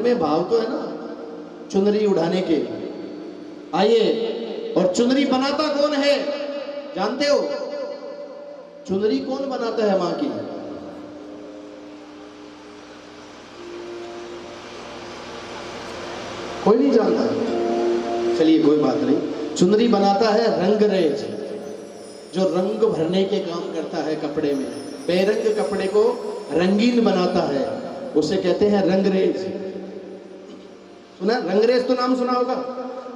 में भाव तो है ना चुनरी उड़ाने के। आइए, और चुनरी बनाता कौन है जानते हो? चुनरी कौन बनाता है मां की? कोई नहीं जानता? चलिए कोई बात नहीं। चुनरी बनाता है रंगरेज, जो रंग भरने के काम करता है कपड़े में, बेरंग कपड़े को रंगीन बनाता है, उसे कहते हैं रंगरेज। सुना रंगरेज? तो नाम सुना होगा।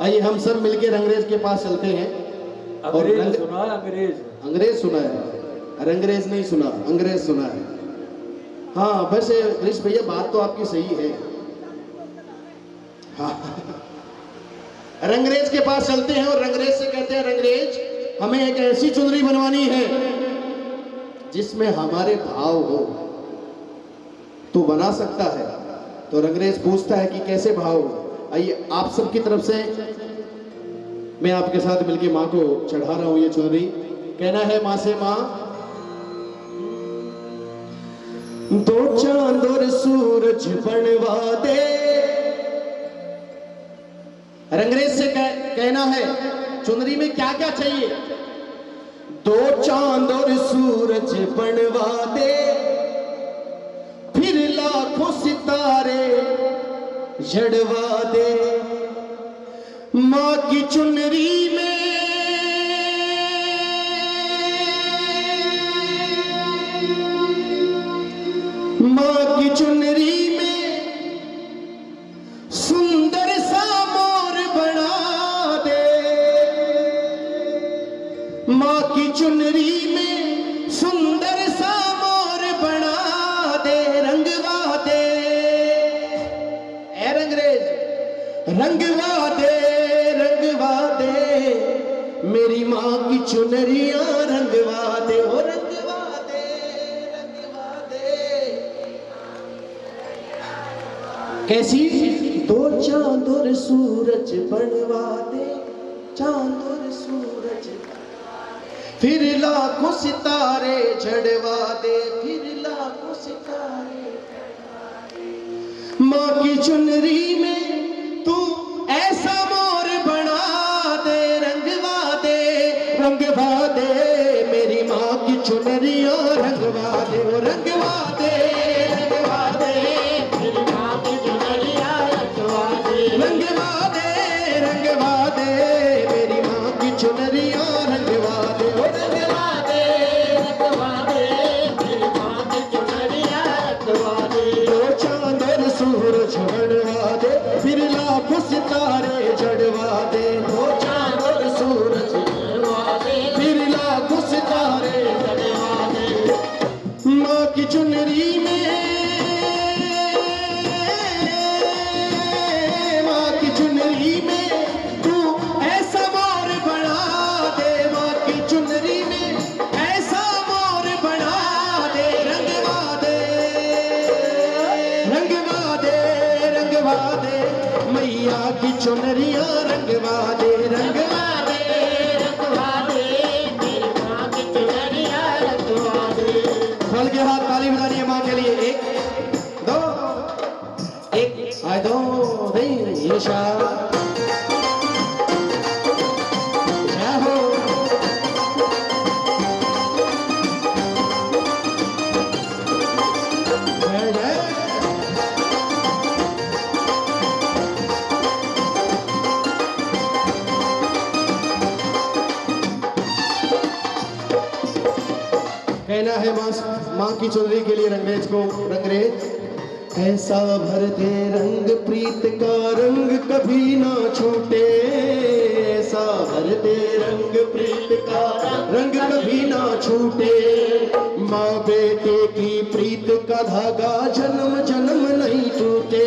आइए हम सब मिलके रंगरेज के पास चलते हैं। और सुना है अंग्रेज सुना है, रंगरेज नहीं सुना, अंग्रेज सुना है। हाँ वैसे कृष्ण भैया बात तो आपकी सही है। हाँ रंगरेज के पास चलते हैं और रंगरेज से कहते हैं रंगरेज हमें एक ऐसी चुनरी बनवानी है जिसमें हमारे भाव हो। तू बना सकता है? तो रंगरेज पूछता है कि कैसे भाव हो। आइए आप सबकी तरफ से मैं आपके साथ मिलके माँ को चढ़ा रहा हूं ये चुनरी। कहना है माँ से, माँ दो चांद और सूरज बनवा दे। रंगरेज से कहना है चुनरी में क्या क्या चाहिए? दो चांद और सूरज बनवा दे, फिर लाखों सितारे जड़वा दे। माँ की चुनरी में माँ की चुनरी में सुंदर सा मोर बना दे। माँ की चुनरी में सुंदर सा मोर बना दे, रंगवा दे। ए रंगरेज रंगवा दे, रंगवा दे मेरी माँ की चुनरियां रंगवा दे। ओ रंगवा दे, रंगवा दे। कैसी? दो चांद और सूरज बनवा दे, चांद और सूरज, फिर लाखों सितारे जड़वा दे, फिर लाखों सितारे। माँ की चुनरी में तू ऐसा मोर बना दे, रंगवा दे, रंगवा दे मेरी माँ की चुनरियां रंगवा दे। ओ रंगवा दे, रंगवा दे मेरी माँ की चुनरियां रंगवा दे। रंगवा दे, रंगवा दे मेरी माँ की चुनरियां रंगवा दे। ओ रंगवा दे, रंगवा दे मेरी माँ की चुनरियां रंगवा दे। दो चांद और सूरज बनवा दे, फिर लाखों सितारे जड़वा दे। दो चांद और सूरज बनवा दे, फिर लाखों सितारे जड़वा दे। माँ की चुनरी में, माँ की चुनरी में तू ऐसा मोर बना दे। माँ की चुनरी में ऐसा मोर बना दे, रंगवा दे, रंगवा दे, रंगवा दे मैया की चुनरियां रंगवा दे। रंगवा दे, रंगवा दे मेरी माँ की चुनरियां रंगवा दे। खोल के हाथ ताली बजानी है माँ के लिए। एक दो, एक आए दो देशा हो। जय जय। कहना है माँ की चुनरी के लिए रंगरेज को, रंगरेज ऐसा भर दे रंग प्रीत का रंग कभी ना छूटे। ऐसा भर दे रंग प्रीत का रंग कभी ना छूटे। माँ बेटे की प्रीत का धागा जन्म जन्म नहीं टूटे।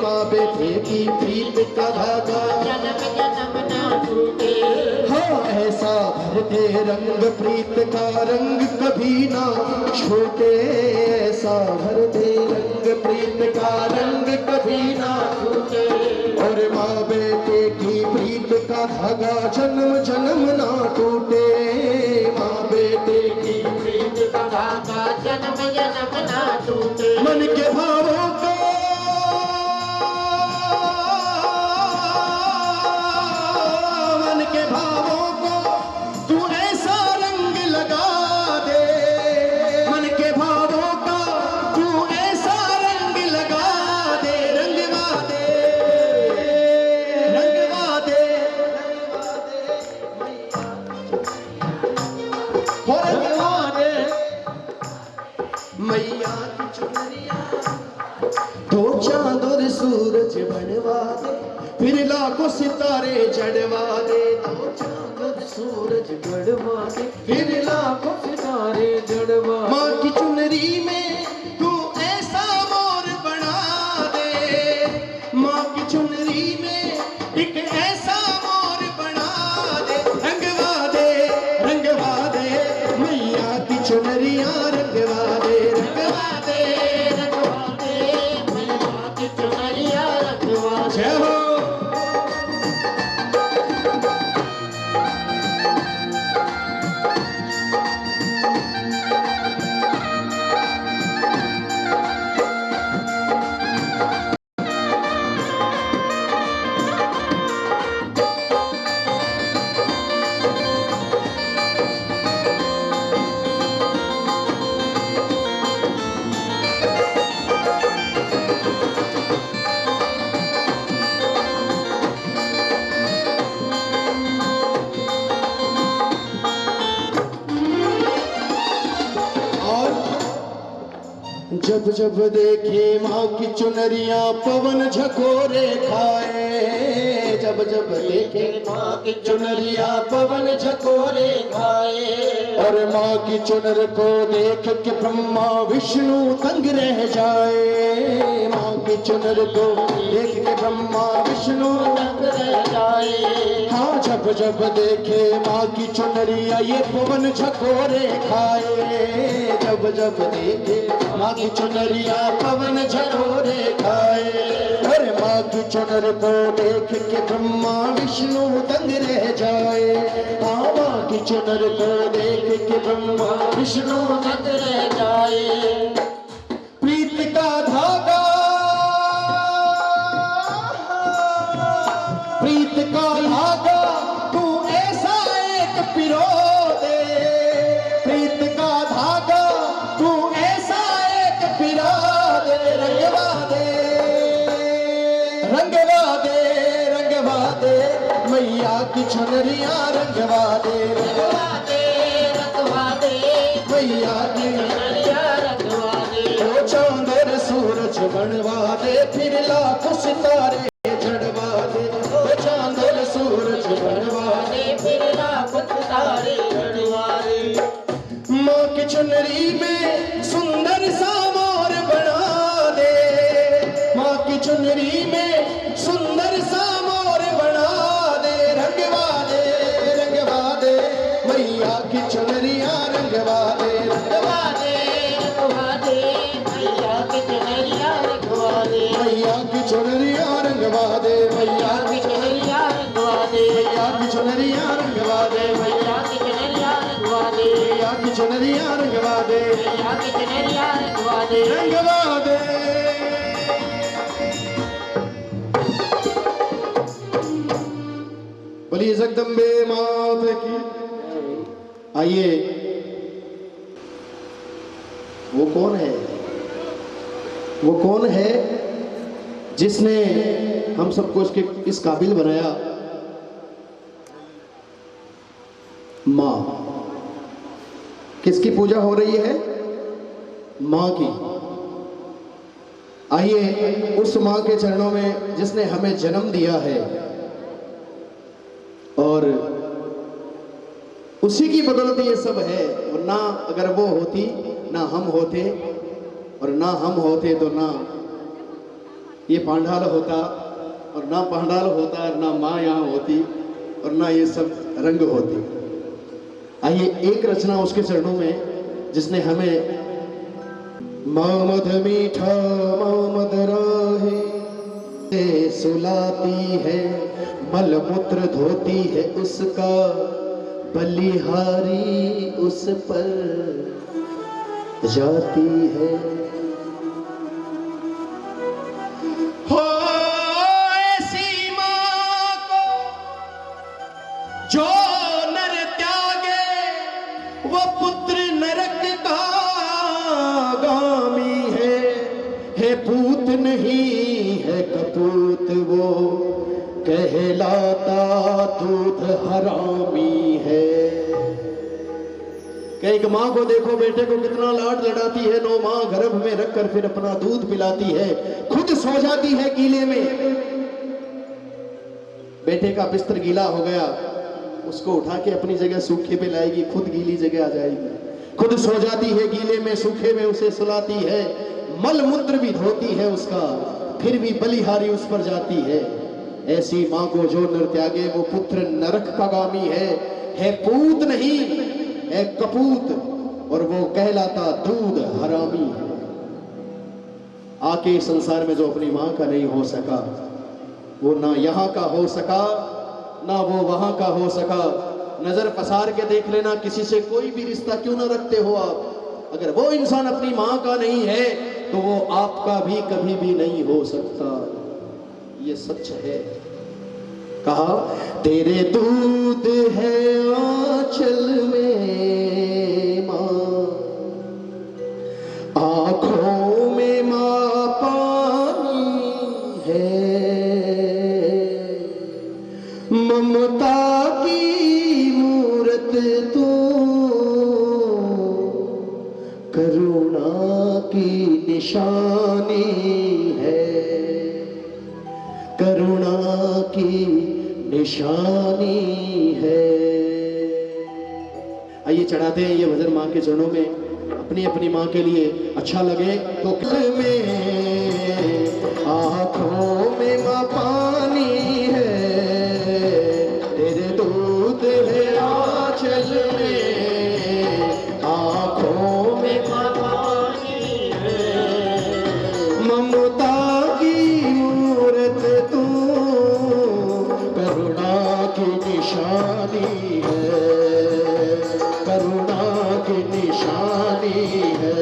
माँ बेटे की प्रीत का धागा जन्म जन्म ना टूटे। हाँ ऐसा भर दे रंग प्रीत का रंग कभी ना छूटे। ऐसा भर दे रंग प्रीत का रंग कभी ना छूटे। और माँ बेटे की प्रीत का धागा जन्म जन्म ना टूटे। माँ बेटे की प्रीत का धागा जन्म जन्म ना टूटे। मन के भावों को चांद और सूरज बनवा दे, फिर लाखों सितारे जड़वा दे। तो चांद और सूरज बनवा दे, फिर लाखों सितारे जड़वा। माँ की चुनरी में तू ऐसा मोर बना दे, माँ की चुनरी में एक ऐसा मोर बना दे। रंगवा दे, रंगवा दे मैया की चुनरिया, रंगवा दे, रंगवा दे, रंगवा दे मैया की चुनरिया, रंगवा दे। जय हो। जब जब देखे माँ की चुनरिया पवन झकोरे खाए, जब जब देखे माँ की चुनरिया पवन झकोरे खाए। और माँ की चुनर को देख के ब्रह्मा विष्णु तंग रह जाए, माँ की चुनर को देख के ब्रह्मा विष्णु तंग रह जाए। हाँ जब जब देखे माँ की चुनरिया ये पवन झकोरे खाए, जब जब देखे माँ की चुनरिया पवन झकोरे खाए। अरे माँ की चुनर को देख के ब्रह्मा विष्णु दंग रह जाए, हाँ माँ की चुनर को देख के ब्रह्मा विष्णु दंग रह जाए। प्रीत का धागा, प्रीत का धागा तू ऐसा एक पिरो दे, प्रीत का धागा तू ऐसा एक पिरा दे। रंगवा दे, रंगवा दे, रंगवा दे मैया की चुनरिया, रंगवा दे, रंगवा दे, रंगवा दे मैया की चुनरिया, रंगवा दे। ओ चांद और सूरज बनवा दे, फिर लाखों सितारे जड़वा दे। ओ चांद और सूरज बनवा दे, फिर लाखों सितारे जड़वा दे। माँ की चुनरी में सुंदर सा मोर बना दे, माँ की चुनरी में सुंदर सा मोर बना दे। रंगवा दे, रंगवा दे मैया की चुनरिया, रंगवा दे, रंगवा दे, रंगवा दे मैया की चुनरिया, रंगवा दे। मैया की चुनरिया रंगवा दे, मैया की चुनरिया रंगवा दे, मैया की चुनरिया रंगवा दे, मैया की चुनरिया रंगवा दे, मैया की चुनरिया रंगवा दे, मैया की चुनरिया रंगवा दे, रंगवा दे। बोलिए जगदम्बे मात की। आइए, वो कौन है, वो कौन है जिसने हम सबको इस काबिल बनाया? माँ। किसकी पूजा हो रही है? माँ की। आइए उस माँ के चरणों में जिसने हमें जन्म दिया है, और उसी की बदौलत ये सब है। और ना अगर वो होती ना हम होते, और ना हम होते तो ना ये पांडाल होता, और ना पांडाल होता और ना माँ यहाँ होती, और ना ये सब रंग होती। आइए एक रचना उसके चरणों में जिसने हमें मद मीठा मद राहे सुलाती है, मलमूत्र धोती है उसका बलिहारी उस पर जाती है। हो ऐसी माँ को जो नर त्यागे वो पुत्र नरक का गामी है पूत नहीं है कपूत वो कहलाता दूध हरामी है। कि एक माँ को देखो बेटे को कितना लाड लड़ाती है, 9 माह गर्भ में रखकर फिर अपना दूध पिलाती है, खुद सो जाती है गीले में। बेटे का बिस्तर गीला हो गया, उसको उठा के अपनी जगह सूखे पे लाएगी, खुद गीली जगह आ जाएगी, खुद सो जाती है गीले में, सूखे में उसे सुलाती है, मल मूत्र भी धोती है उसका, फिर भी बलिहारी उस पर जाती है। ऐसी माँ को जो नर त्यागे वो पुत्र नरक का गामी है पूत नहीं, है कपूत, और वो कहलाता दूध हरामी है। आके इस संसार में जो अपनी माँ का नहीं हो सका, वो ना यहाँ का हो सका ना वो वहां का हो सका। नजर पसार के देख लेना, किसी से कोई भी रिश्ता क्यों ना रखते हो आप, अगर वो इंसान अपनी माँ का नहीं है तो वो आपका भी कभी भी नहीं हो सकता। ये सच है। कहा तेरे दूध है आंचल में माँ, आंखों में माँ पानी है, ममता की मूरत तू, करुणा की निशानी है, करुणा की निशानी है। आइए चढ़ाते हैं ये भजन माँ के चरणों में, अपनी अपनी माँ के लिए अच्छा लगे तो। कल में आँखों में माँ पानी है, तेरे दूध है आंचल में, आँखों में माँ पानी है, ममता की मूरत तू, करुणा की निशानी है, करुणा की निशानी है।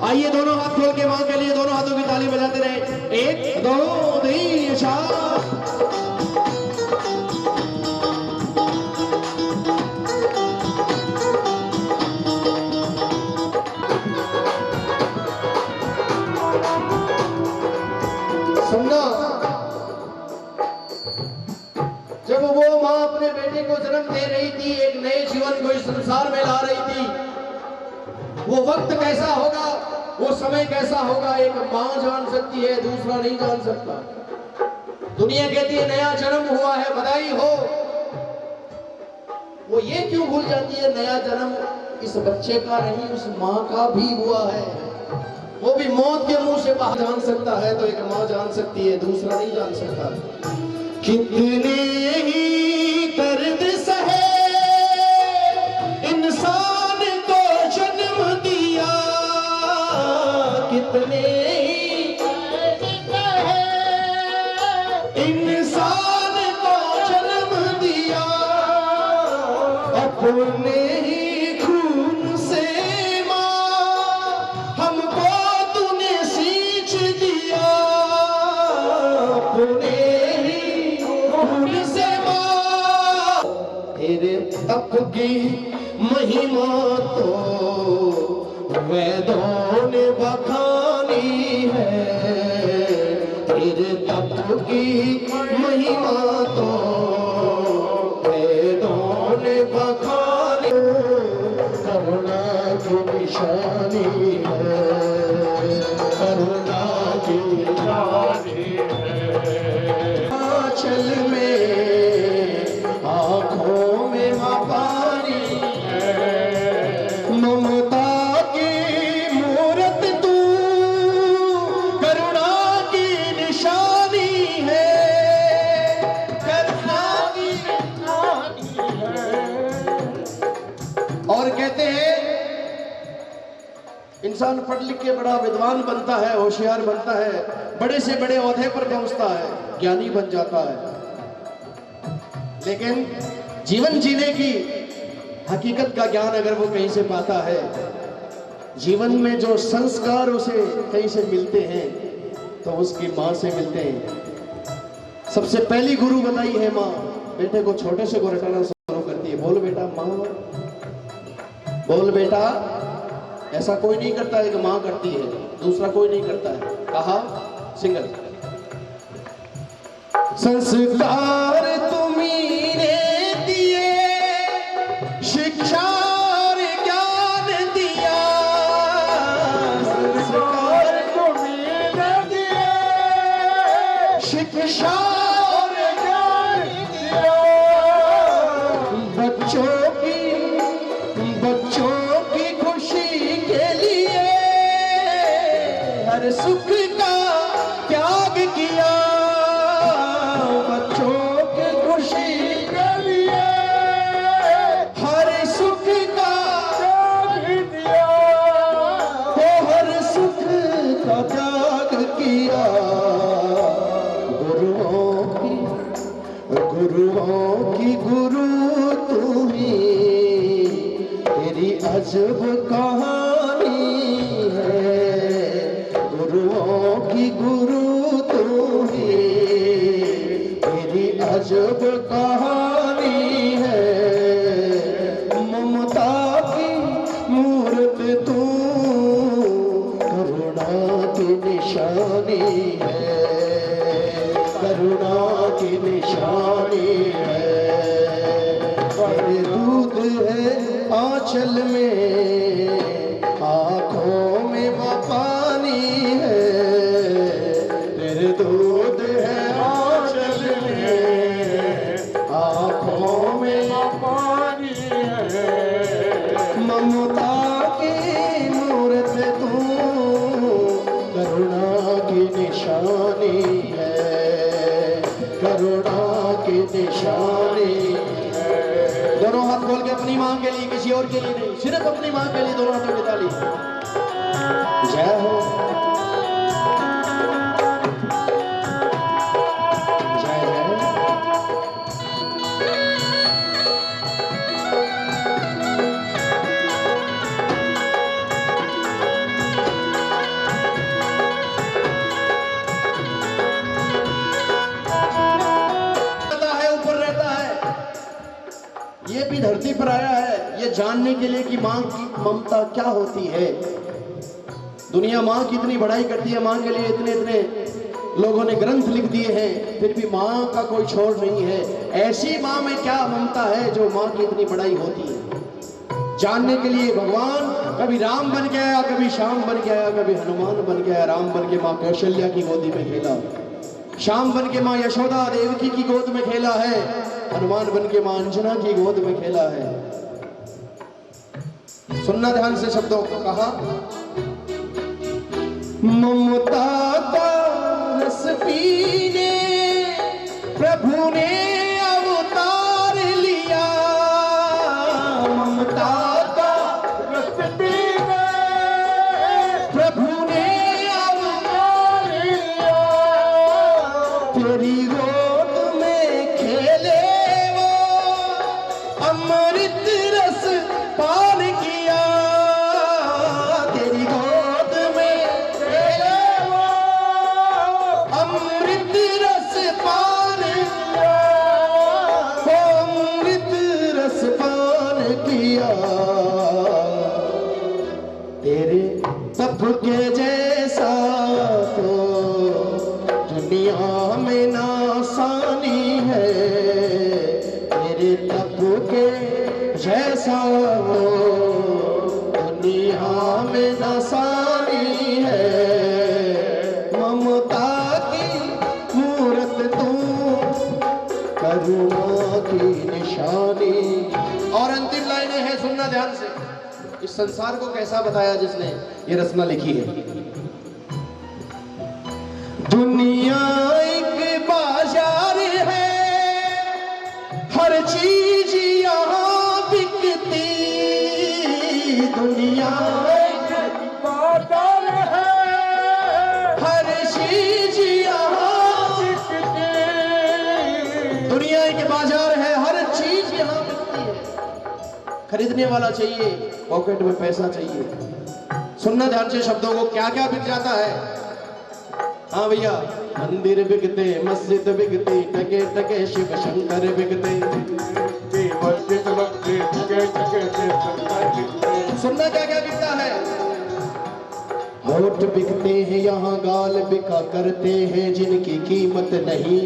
आइए दोनों हाथ खोल के मां के लिए दोनों हाथों की ताली बजाते रहे। 1 2 3 4। सुनना, जब वो मां अपने बेटे को जन्म दे रही थी, एक नए जीवन को इस संसार में ला रही थी, वो वक्त कैसा होगा, वो समय कैसा होगा, एक मां जान सकती है, दूसरा नहीं जान सकता। दुनिया कहती है नया जन्म हुआ है, बधाई हो। वो ये क्यों भूल जाती है नया जन्म इस बच्चे का नहीं, उस मां का भी हुआ है। वो भी मौत के मुंह से बाहर जान सकता है तो एक मां जान सकती है, दूसरा नहीं जान सकता। कितने ही दर्द सहे इंसान को जन्म दिया, कितने ही दर्द सहे इंसान को जन्म दिया, अपने ही खून से मां हमको तूने सींच दिया, अपने तेरे तप की महिमा तो वेदों ने बखानी है, तेरे तप की महिमा तो वेदों ने बखानी, करुणा की निशानी है, करुणा की निशानी है। आंचल में आँखों में माँ पानी है, ममता की मूरत तू, करुणा की निशानी है, करुणा की निशानी है। और कहते हैं इंसान पढ़ लिख के बड़ा विद्वान बनता है, होशियार बनता है, बड़े से बड़े ओहदे पर पहुंचता है, ज्ञानी बन जाता है, लेकिन जीवन जीने की हकीकत का ज्ञान अगर वो कहीं से पाता है, जीवन में जो संस्कार उसे कहीं से मिलते हैं तो उसकी माँ से मिलते हैं। सबसे पहली गुरु बताई है माँ, बेटे को छोटे से को रटाना शुरू करती है। बोल बेटा माँ, बोल बेटा। ऐसा कोई नहीं करता है कि माँ करती है, दूसरा कोई नहीं करता है। कहा सिंगल संस्कार तुम्ही ने दिए, शिक्षा शिक्षा और ज्ञान दिया, बच्चों की खुशी के लिए हर सुख का त्याग किया, बच्चों की खुशी के लिए हर सुख का त्याग दिया, तो हर सुख का त्याग किया। गुरुओं की गुरु तू ही, तेरी अजब कहानी है। गुरुओं की गुरु तू ही, तेरी अजब कहानी है। ममता की मूर्त तू, करुणा की निशानी है, करुणा की निशानी है। तेरे दूध है आंचल में, आंखों में वो पानी है। तेरे दूध है आंचल में, आंखों में वो पानी है। ममता की मूर्त तू, करुणा की निशानी है, करुणा की निशानी है। दोनों हाथ खोल के अपनी मां के लिए, किसी और के लिए नहीं, सिर्फ अपनी मां के लिए दोनों हाथों की ताली। जय हो, जय जय। ये भी धरती पर आया है ये जानने के लिए कि मां की ममता क्या होती है। दुनिया मां की इतनी बड़ाई करती है, मां के लिए इतने इतने लोगों ने ग्रंथ लिख दिए हैं, फिर भी मां का कोई छोड़ नहीं है। ऐसी मां में क्या ममता है जो मां की इतनी बड़ाई होती है। जानने के लिए भगवान कभी राम बन के आया, कभी श्याम बन के आया, कभी हनुमान बन के आया। राम बन के मां कौशल्या की गोदी में खेला, श्याम बन के मां यशोदा देवकी की गोद में खेला है, हनुमान बन के मां अंजना की गोद में खेला है। सुनना ध्यान से शब्दों को। कहा ममता का रस पीने प्रभु ने अवतार लिया, ममता का रस पीने प्रभु ने अवतार लिया। तेरी गोद में खेले वो अमृत रस पान किया, तेरी गोद में खेले वो अमृत रस पान किया, वो अमृत रस पान किया। तेरे तप के जैसा तो दुनिया में नासानी है, तेरे तप के जैसा वो दुनिया में नासानी है। ममता की मूरत तू, करुणा की निशानी। और अंतिम लाइनें हैं, सुनना ध्यान से। इस संसार को कैसा बताया जिसने ये रचना लिखी है। दुनिया एक बाजार है, हर चीज यहाँ बिकती। दुनिया एक बाजार है, हर चीज यहाँ बिकती। दुनिया एक बाजार है, हर चीज यहाँ बिकती है। खरीदने वाला चाहिए, पॉकेट में पैसा चाहिए। सुनना ध्यान से शब्दों को, क्या क्या बिक जाता है। हाँ भैया, मंदिर बिकते, मस्जिद बिकती, टके टके शिव शंकर बिकते। सुनना क्या क्या बिकता है। होठ बिकते हैं यहाँ, गाल बिका करते हैं, जिनकी कीमत नहीं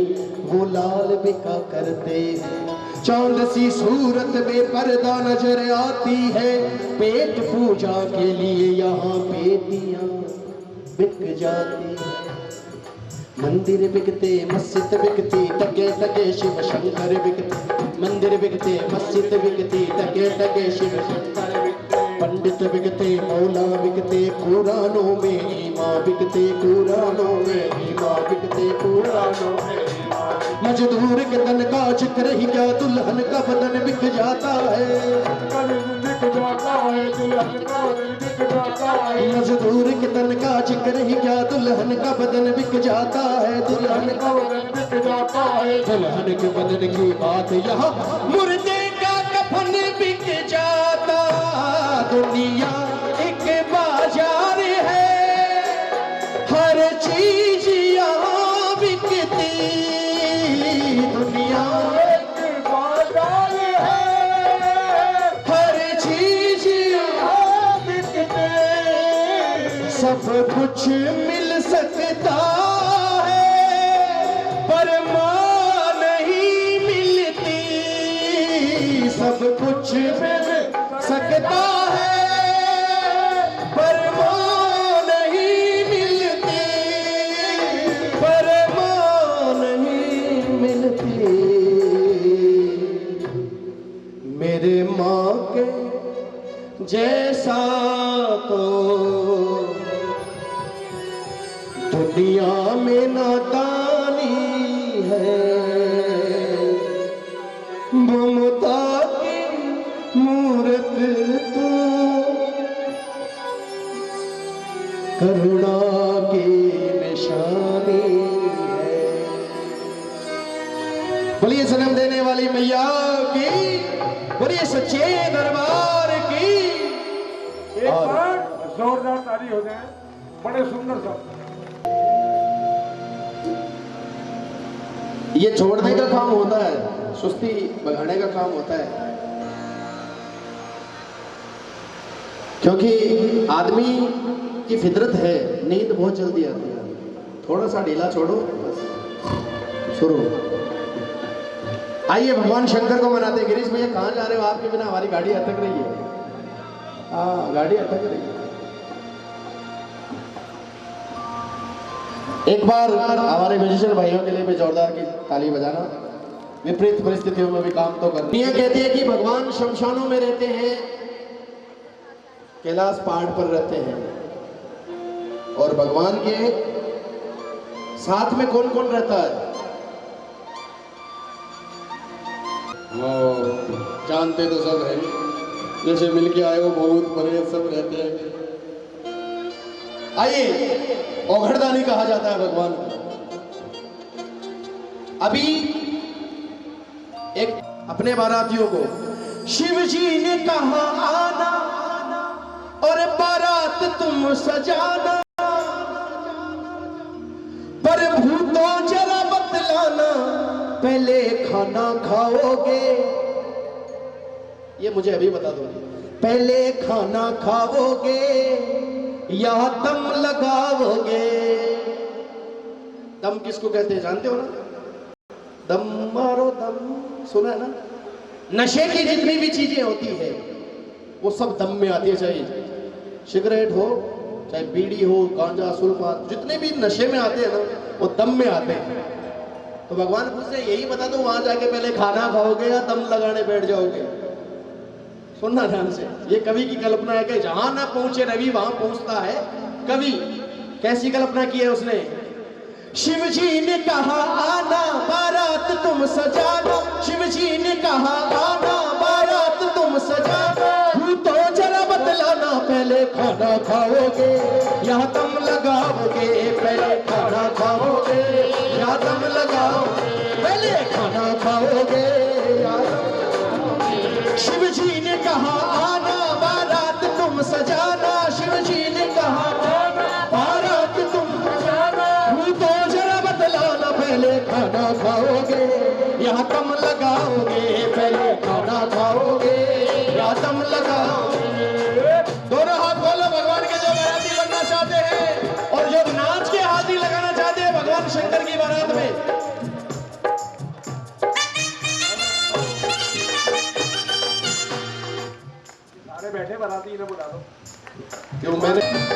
वो लाल बिका करते हैं। चांद सी सूरत बेपर्दा नजर आती है, पेट पूजा के लिए यहाँ बेटियां बिक जाती है। मंदिर बिकते मस्जिद बिकती टके टके शिव शंकर बिकते मंदिर बिकते मस्जिद बिकती टके टके शिव शंकर बिकते पंडित बिकते मौला बिकते कुरानों में ईमा बिकते कुरानों में ईमा बिकते कुरानों में मजदूर के तन का जिक्र ही क्या दुल्हन का बदन बिक जाता है बिक जाता है दुल्हन का बदन बिक जाता है मजदूर के तन का जिक्र ही क्या दुल्हन का बदन बिक जाता है दुल्हन का बदन बिक जाता है दुल्हन के बदन की बात यहाँ मुर्दे का कफन बिक जाता दुनिया एक बाजार है हर चीज यहाँ बिकती दुनिया एक बाजार है हर चीज यहाँ बिकती सब कुछ मिल सकता है पर माँ नहीं मिलती सब कुछ मिल सकता है पर माँ नहीं मिलती पर माँ नहीं मिलती मेरे माँ के जैसा तो दुनिया में नादानी है ममता की मूरत तो करुणा की निशानी है बोलिए जन्म देने वाली मैया की बोलिए सच्चे दरबार की एक बार जोरदार ताली हो जाए बड़े सुंदर सा ये छोड़ने का काम होता है सुस्ती भगाने का काम होता है क्योंकि आदमी की फितरत है नींद बहुत जल्दी आती है थोड़ा सा ढीला छोड़ो बस शुरू आइए भगवान शंकर को मनाते हैं गिरीश भैया कहाँ जा रहे हो आपके बिना हमारी गाड़ी अटक रही है हाँ गाड़ी अटक रही है एक बार हमारे म्यूजिशियन भाइयों के लिए भी जोरदार की ताली बजाना विपरीत परिस्थितियों में भी काम तो करना दुनिया कहती है कि भगवान शमशानों में रहते हैं कैलाश पहाड़ पर रहते हैं और भगवान के साथ में कौन कौन रहता है जानते तो सब है जैसे मिलके आए हो बहुत बड़े सब रहते हैं आइए औघड़दानी कहा जाता है भगवान को अभी एक अपने बारातियों को शिव जी ने कहा आना और बारात तुम सजाना पर भूतों जरा बतलाना पहले खाना खाओगे ये मुझे अभी बता दो पहले खाना खाओगे या दम लगाओगे दम किसको कहते हैं जानते हो ना दम मारो दम सुना है ना नशे की जितनी भी चीजें होती है वो सब दम में आती है चाहे सिगरेट हो चाहे बीड़ी हो गांजा सुल्फात जितने भी नशे में आते हैं ना वो दम में आते हैं तो भगवान पूछते यही बता दो वहां जाके पहले खाना खाओगे या दम लगाने बैठ जाओगे सुनना ध्यान से ये कवि की कल्पना है कि जहां ना पहुंचे रवि वहां पहुंचता है कवि कैसी कल्पना की है उसने शिव जी ने कहा आना बारात तुम सजाना शिव जी ने कहा आना बारात तुम सजाना तो जरा बतलाना पहले खाना खाओगे या दम लगाओगे पहले खाना खाओगे या दम लगाओगे पहले खाना खाओगे या शिव जी ने कहा आना बारात तुम सजाना शिव जी ने कहा आना बारात तुम सजाना तो जरा बतलाना पहले खाना खाओगे या दम लगाओगे पहले खाना खाओगे या दम लगाओगे दोनों हाथ बोलो भगवान के जो बाराती बनना चाहते हैं और जो नाच के हाथी लगाना चाहते हैं भगवान शंकर की बारात में बैठे बाराती इन्हें बुला दो क्यों मैंने